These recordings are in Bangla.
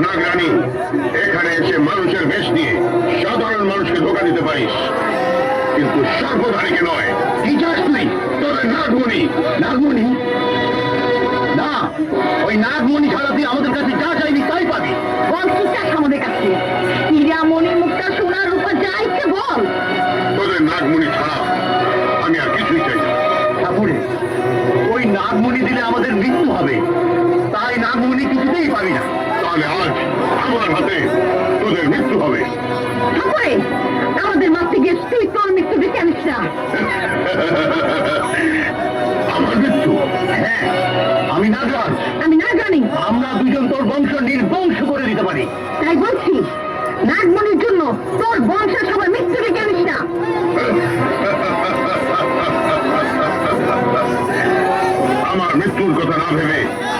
নাগরানী এখানে এসে মানুষের বেশ নিয়ে সাধারণ মানুষকে ধোঁকা দিতে পারিস, কিন্তু সর্বধারীকে নয়। কি চাস তুই? তোদের নাগমণি। নাগমণি না, ওই নাগমণি ছাড়া তুই আমাদের কাছে যা চাইবি তাই পাবি। বল কি চাস আমাদের কাছে? হীরামণি মুক্তা সোনার উপর যা ইচ্ছে বল। তোদের নাগমণি ছাড়া আমি আর কিছুই চাই না। ঠাকুরে, ওই নাগমণি দিলে আমাদের মৃত্যু হবে, তাই এই নাগমণি কিছুতেই পারি না। তাহলে আজ আমার হাতে তোদের মৃত্যু হবে। ঠাকুরে, আমাদের মারতে গিয়ে তুই তোর মৃত্যু ডেকে আনিস না। আমার মৃত্যু? হ্যাঁ, আমি নাগরাজ। আমি না জানি, আমরা দুজন তোর বংশ নির্বংশ করে দিতে পারি। তাই বলছি নাগমণির জন্য তোর বংশের সবাই মৃত্যু ডেকে আনিস না। আমার মৃত্যুর কথা না ভেবে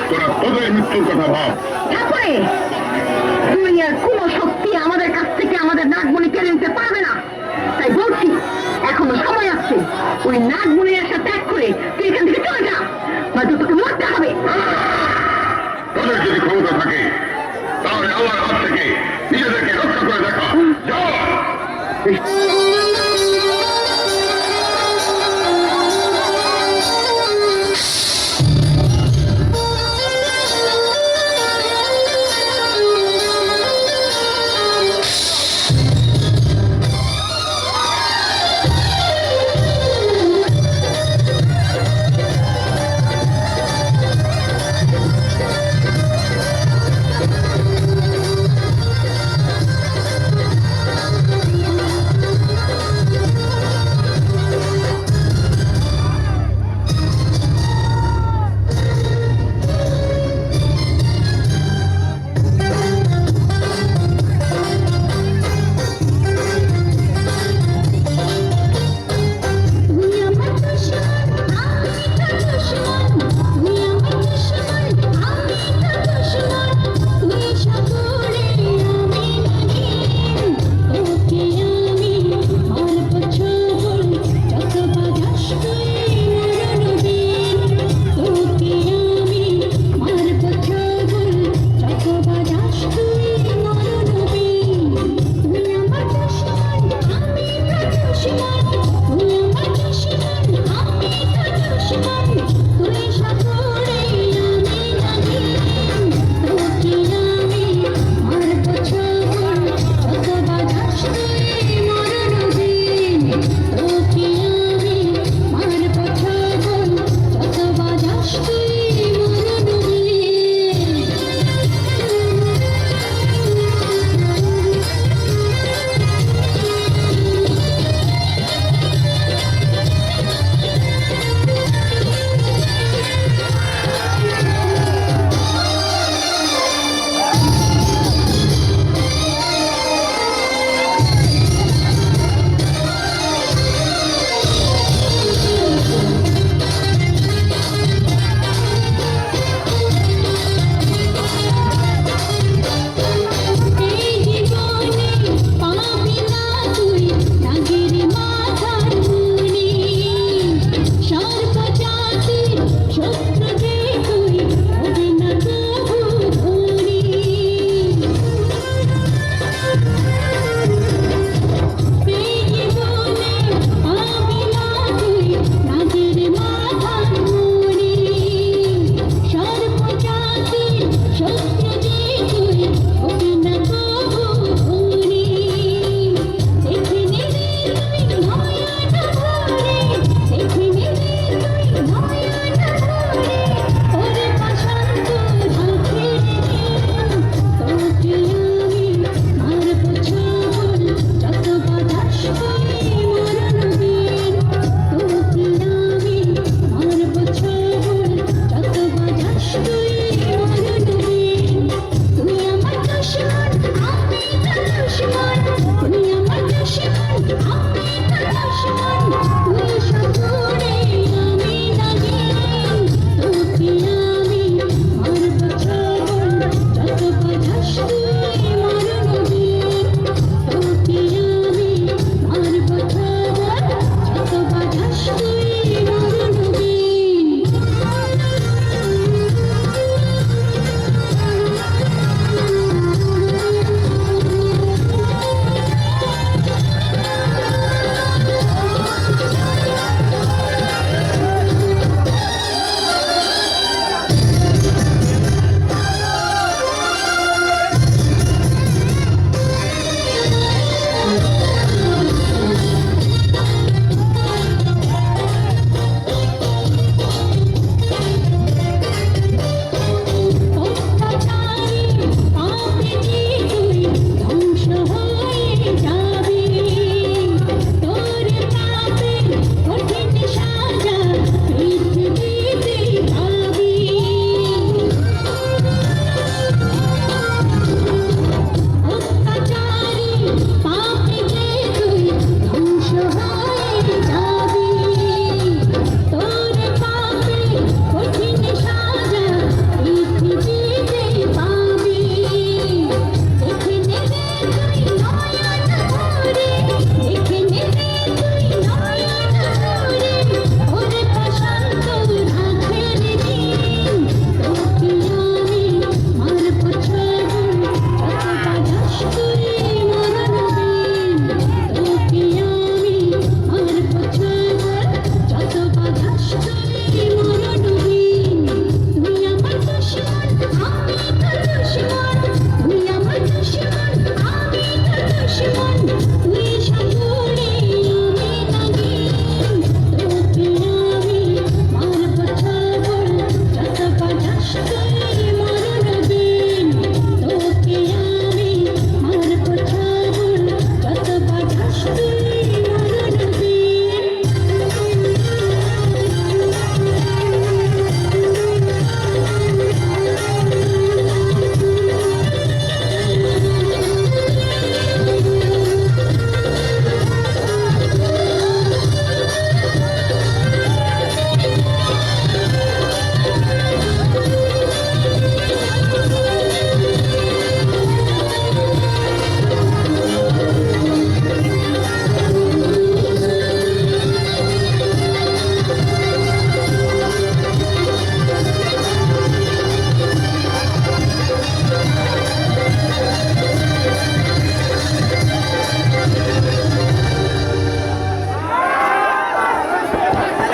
তোরা তোদের মৃত্যুর কথা ভাব। ঠাকুরে, দুনিয়ার কোন শক্তি আমাদের কাছ থেকে আমাদের নাগমণি কেড়ে নিতে পারবে না। তাই বলছি এখনো সময় আছে, ওই নাগমণির আশা ত্যাগ করে তুই এখান থেকে চলে যা, নয়তো তোকে মরতে হবে। তোদের যদি ক্ষমতা থাকে তাহলে আমার হাত থেকে নিজেদেরকে রক্ষা করে দেখা। যাও।